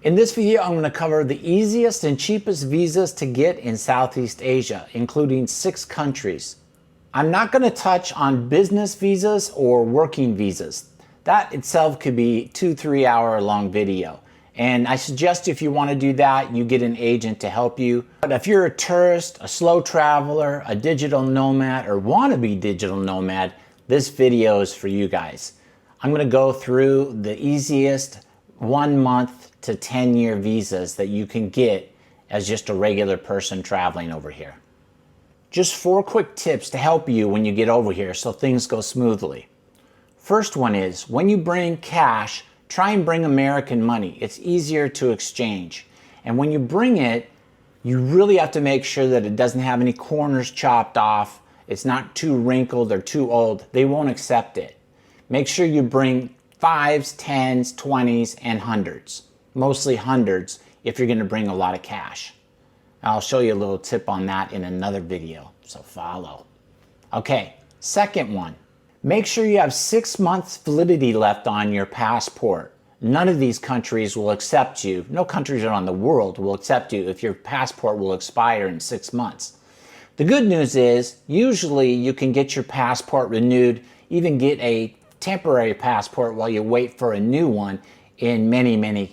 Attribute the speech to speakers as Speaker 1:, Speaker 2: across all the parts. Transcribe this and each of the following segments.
Speaker 1: In this video, I'm going to cover the easiest and cheapest visas to get in Southeast Asia, including 6 countries. I'm not going to touch on business visas or working visas. That itself could be 2-3 hour long video. And I suggest if you want to do that, you get an agent to help you. But if you're a tourist, a slow traveler, a digital nomad, or wannabe digital nomad, this video is for you guys. I'm going to go through the easiest 1 month to 10-year visas that you can get as just a regular person traveling over here. Just 4 quick tips to help you when you get over here so things go smoothly. First one is, when you bring cash, try and bring American money. It's easier to exchange. And when you bring it, you really have to make sure that it doesn't have any corners chopped off. It's not too wrinkled or too old. They won't accept it. Make sure you bring 5s, 10s, 20s, and 100s. Mostly 100s if you're going to bring a lot of cash. I'll show you a little tip on that in another video, so follow. Okay, second one. Make sure you have 6 months validity left on your passport. None of these countries will accept you. No countries around the world will accept you if your passport will expire in 6 months. The good news is, usually you can get your passport renewed, even get a temporary passport while you wait for a new one in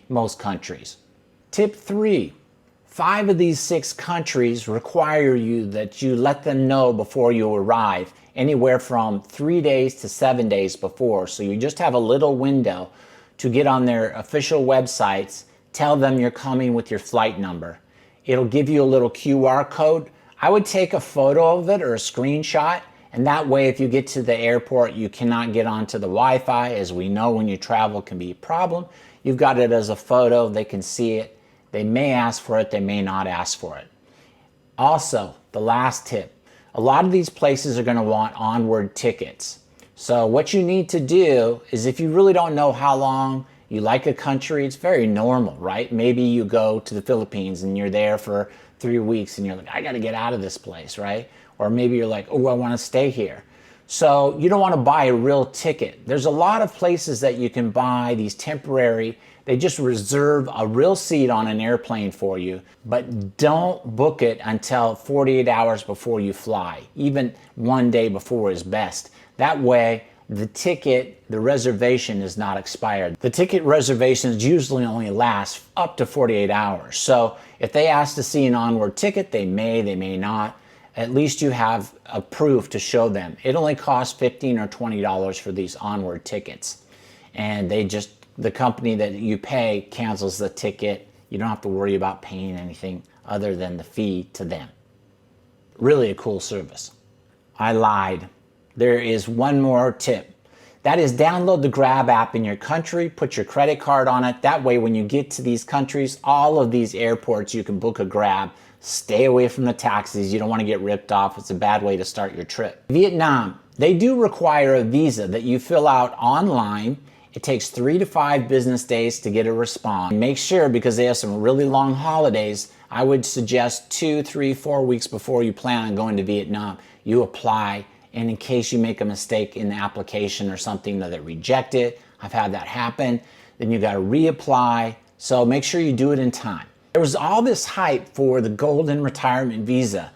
Speaker 1: most countries. Tip 3. 5 of these 6 countries require you that you let them know before you arrive, anywhere from 3 days to 7 days before. So you just have a little window to get on their official websites, tell them you're coming with your flight number. It'll give you a little QR code. I would take a photo of it or a screenshot, and that way if you get to the airport you cannot get onto the Wi-Fi, as we know when you travel can be a problem. You've got it as a photo, they can see it. They may ask for it, they may not ask for it. Also, the last tip, a lot of these places are going to want onward tickets. So what you need to do is, if you really don't know how long you like a country, it's very normal, right? Maybe you go to the Philippines and you're there for 3 weeks and you're like, I got to get out of this place, right? Or maybe you're like, oh, I want to stay here. So you don't want to buy a real ticket. There's a lot of places that you can buy these temporary. They just reserve a real seat on an airplane for you, but don't book it until 48 hours before you fly. Even 1 day before is best. That way, the ticket, the reservation is not expired. The ticket reservations usually only last up to 48 hours. So if they ask to see an onward ticket, they may not. At least you have a proof to show them. It only costs $15 or $20 for these onward tickets. And the company that you pay cancels the ticket. You don't have to worry about paying anything other than the fee to them. Really a cool service. I lied. There is one more tip. That is, download the Grab app in your country, put your credit card on it. That way when you get to these countries, all of these airports, you can book a Grab. Stay away from the taxis. You don't want to get ripped off. It's a bad way to start your trip. Vietnam, they do require a visa that you fill out online. It takes 3 to 5 business days to get a response. Make sure, because they have some really long holidays, I would suggest 2, 3, 4 weeks before you plan on going to Vietnam, you apply. And in case you make a mistake in the application or something that they reject it, I've had that happen, then you got to reapply. So make sure you do it in time. There was all this hype for the golden retirement visa,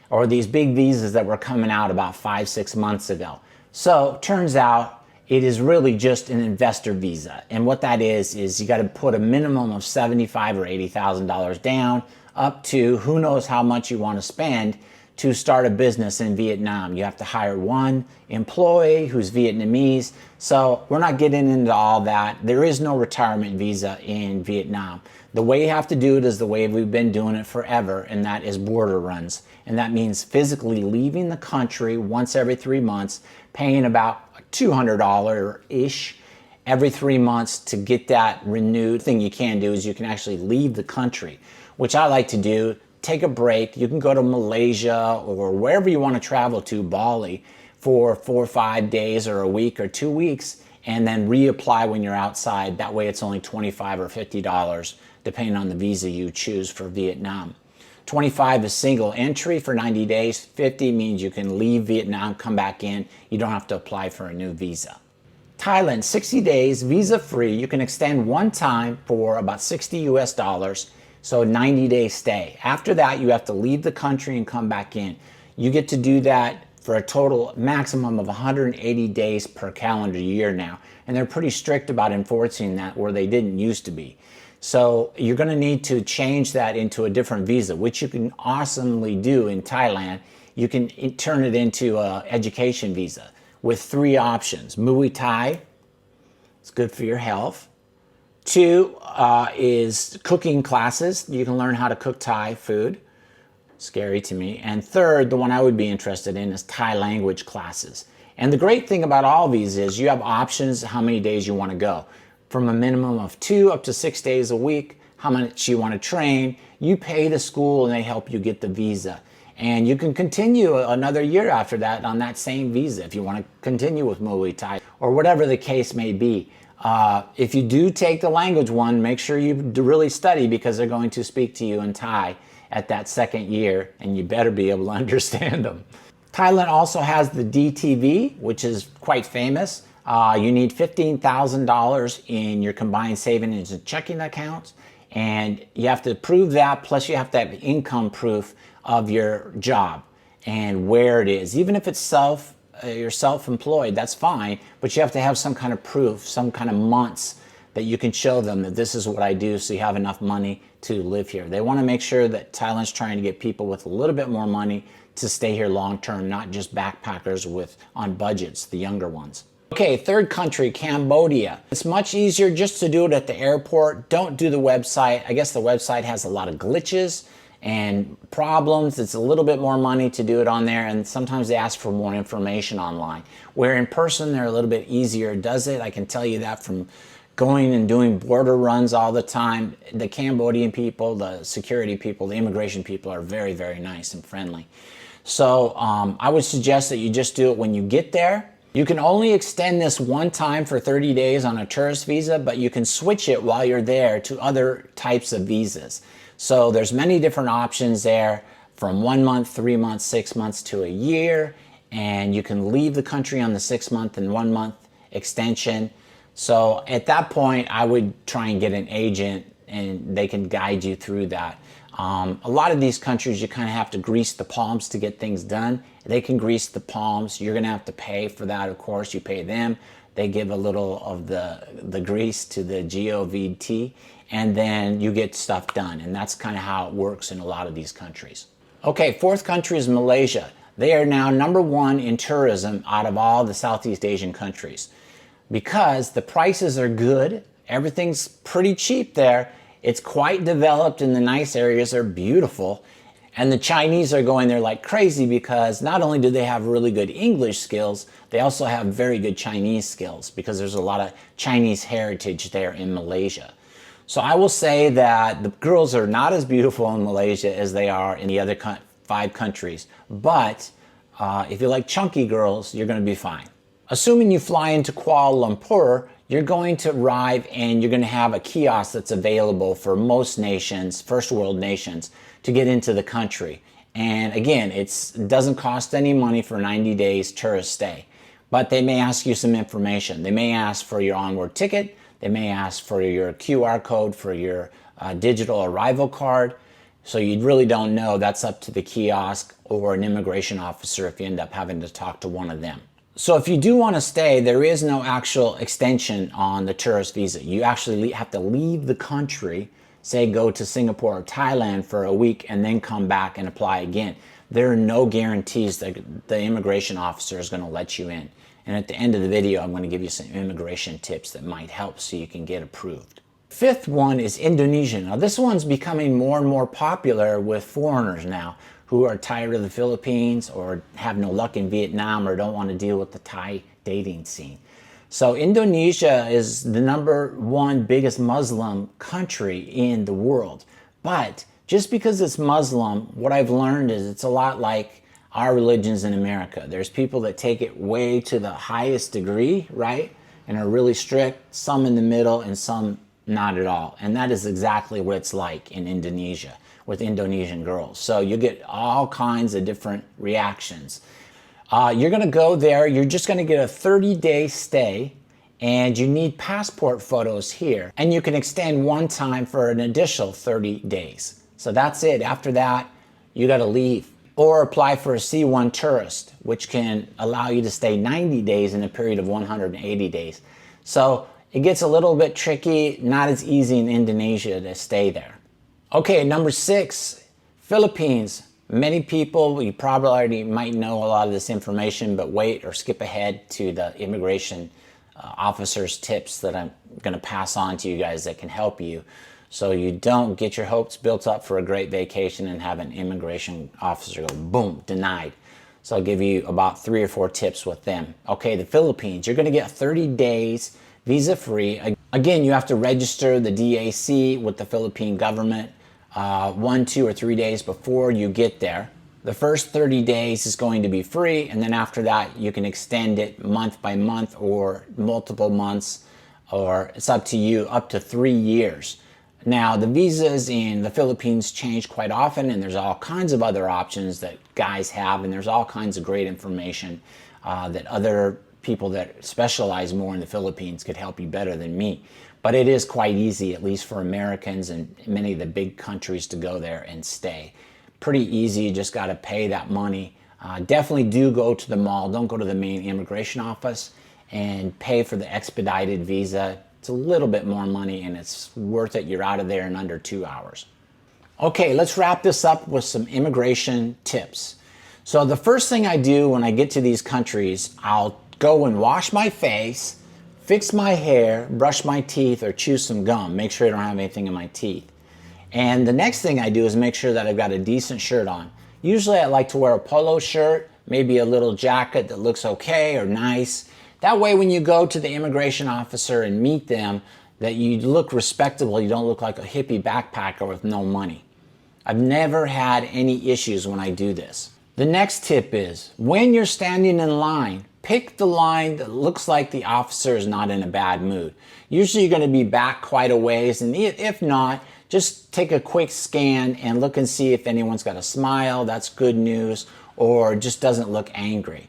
Speaker 1: or these big visas that were coming out about 5-6 months ago. So turns out it is really just an investor visa. And what that is you got to put a minimum of $75,000 or $80,000 down, up to who knows how much you want to spend to start a business in Vietnam. You have to hire one employee who's Vietnamese. So we're not getting into all that. There is no retirement visa in Vietnam. The way you have to do it is the way we've been doing it forever, and that is border runs. And that means physically leaving the country once every 3 months, paying about $200-ish every 3 months to get that renewed. The thing you can do is you can actually leave the country, which I like to do. Take a break. You can go to Malaysia or wherever you want to travel to, Bali, for 4 or 5 days or a week or 2 weeks, and then reapply when you're outside. That way it's only $25 or $50, depending on the visa you choose for Vietnam. 25 is single entry for 90 days. 50 means you can leave Vietnam, come back in. You don't have to apply for a new visa. Thailand, 60 days, visa free. You can extend one time for about 60 US dollars, so 90-day stay. After that, you have to leave the country and come back in. You get to do that for a total maximum of 180 days per calendar year now. And they're pretty strict about enforcing that where they didn't used to be. So you're going to need to change that into a different visa, which you can awesomely do in Thailand. You can turn it into an education visa with 3 options. Muay Thai, it's good for your health. 2 is cooking classes. You can learn how to cook Thai food. Scary to me. And 3rd, the one I would be interested in, is Thai language classes. And the great thing about all these is you have options how many days you want to go. From a minimum of 2 up to 6 days a week, how much you want to train. You pay the school and they help you get the visa. And you can continue another year after that on that same visa if you want to continue with Muay Thai or whatever the case may be. If you do take the language one, make sure you really study because they're going to speak to you in Thai at that 2nd year, and you better be able to understand them. Thailand also has the DTV, which is quite famous. You need $15,000 in your combined savings and checking accounts, and you have to prove that, plus you have to have income proof of your job and where it is. Even if it's you're self-employed, that's fine, but you have to have some kind of proof, some kind of months that you can show them that this is what I do, so you have enough money to live here. They want to make sure that Thailand's trying to get people with a little bit more money to stay here long term, not just backpackers on budgets, the younger ones. Okay, 3rd country, Cambodia. It's much easier just to do it at the airport. Don't do the website. I guess the website has a lot of glitches and problems. It's a little bit more money to do it on there, and sometimes they ask for more information online. Where in person, they're a little bit easier. Does it? I can tell you that from going and doing border runs all the time. The Cambodian people, the security people, the immigration people are very, very nice and friendly. So I would suggest that you just do it when you get there. You can only extend this one time for 30 days on a tourist visa, but you can switch it while you're there to other types of visas. So there's many different options there, from 1 month, 3 months, 6 months to a year, and you can leave the country on the 6-month and 1 month extension. So at that point, I would try and get an agent and they can guide you through that. A lot of these countries, you kind of have to grease the palms to get things done. They can grease the palms. You're going to have to pay for that, of course. You pay them. They give a little of the grease to the GOVT, and then you get stuff done. And that's kind of how it works in a lot of these countries. Okay, 4th country is Malaysia. They are now #1 in tourism out of all the Southeast Asian countries because the prices are good. Everything's pretty cheap there. It's quite developed and the nice areas are beautiful. And the Chinese are going there like crazy because not only do they have really good English skills, they also have very good Chinese skills because there's a lot of Chinese heritage there in Malaysia. So I will say that the girls are not as beautiful in Malaysia as they are in the other 5 countries. But if you like chunky girls, you're going to be fine. Assuming you fly into Kuala Lumpur, you're going to arrive and you're going to have a kiosk that's available for most nations, first world nations, to get into the country. And again, it doesn't cost any money for 90 days tourist stay. But they may ask you some information. They may ask for your onward ticket. They may ask for your QR code for your digital arrival card. So you really don't know. That's up to the kiosk or an immigration officer if you end up having to talk to one of them. So if you do want to stay, there is no actual extension on the tourist visa. You actually have to leave the country, say go to Singapore or Thailand for a week and then come back and apply again. There are no guarantees that the immigration officer is going to let you in. And at the end of the video, I'm going to give you some immigration tips that might help so you can get approved. 5th one is Indonesia. Now this one's becoming more and more popular with foreigners now who are tired of the Philippines or have no luck in Vietnam or don't want to deal with the Thai dating scene. So Indonesia is the #1 biggest Muslim country in the world. But just because it's Muslim, what I've learned is it's a lot like our religions in America. There's people that take it way to the highest degree, right? And are really strict, some in the middle and some not at all. And that is exactly what it's like in Indonesia with Indonesian girls. So you get all kinds of different reactions. You're going to go there. You're just going to get a 30-day stay and you need passport photos here. And you can extend one time for an additional 30 days. So that's it. After that, you got to leave. Or apply for a C1 tourist, which can allow you to stay 90 days in a period of 180 days. So it gets a little bit tricky, not as easy in Indonesia to stay there. Okay, number 6, Philippines. Many people, you probably already might know a lot of this information, but wait or skip ahead to the immigration officer's tips that I'm going to pass on to you guys that can help you, so you don't get your hopes built up for a great vacation and have an immigration officer go boom, denied. So I'll give you about 3 or 4 tips with them. Okay, the Philippines, you're going to get 30 days visa free. Again, you have to register the DAC with the Philippine government 1, 2, or 3 days before you get there. The first 30 days is going to be free, and then after that you can extend it month by month or multiple months, or it's up to you, up to 3 years. Now, the visas in the Philippines change quite often, and there's all kinds of other options that guys have, and there's all kinds of great information that other people that specialize more in the Philippines could help you better than me. But it is quite easy, at least for Americans and many of the big countries, to go there and stay. Pretty easy, you just got to pay that money. Definitely do go to the mall, don't go to the main immigration office, and pay for the expedited visa. It's a little bit more money and it's worth it. You're out of there in under 2 hours. Okay, let's wrap this up with some immigration tips. So the first thing I do when I get to these countries, I'll go and wash my face, fix my hair, brush my teeth, or chew some gum. Make sure I don't have anything in my teeth. And the next thing I do is make sure that I've got a decent shirt on. Usually I like to wear a polo shirt, maybe a little jacket that looks okay or nice. That way when you go to the immigration officer and meet them, that you look respectable, you don't look like a hippie backpacker with no money. I've never had any issues when I do this. The next tip is, when you're standing in line, pick the line that looks like the officer is not in a bad mood. Usually you're going to be back quite a ways, and if not, just take a quick scan and look and see if anyone's got a smile, that's good news, or just doesn't look angry.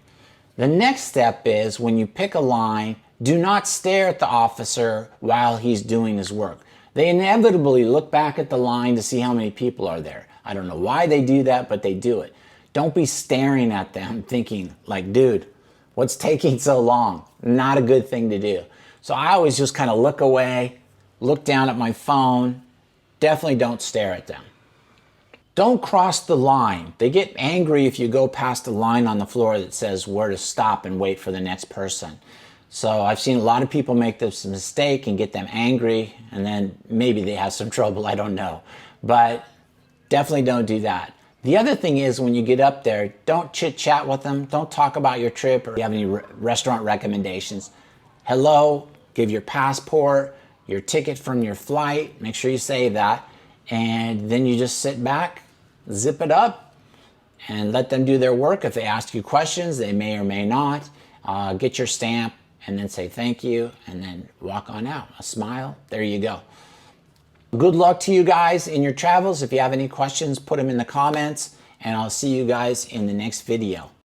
Speaker 1: The next step is, when you pick a line, do not stare at the officer while he's doing his work. They inevitably look back at the line to see how many people are there. I don't know why they do that, but they do it. Don't be staring at them thinking like, dude, what's taking so long? Not a good thing to do. So I always just kind of look away, look down at my phone. Definitely don't stare at them. Don't cross the line. They get angry if you go past a line on the floor that says where to stop and wait for the next person. So I've seen a lot of people make this mistake and get them angry, and then maybe they have some trouble, I don't know. But definitely don't do that. The other thing is, when you get up there, don't chit chat with them. Don't talk about your trip or if you have any restaurant recommendations. Hello, give your passport, your ticket from your flight, make sure you save that. And then you just sit back, zip it up, and let them do their work. If they ask you questions, they may or may not. Get your stamp and then say thank you and then walk on out. A smile, there you go. Good luck to you guys in your travels. If you have any questions, put them in the comments, and I'll see you guys in the next video.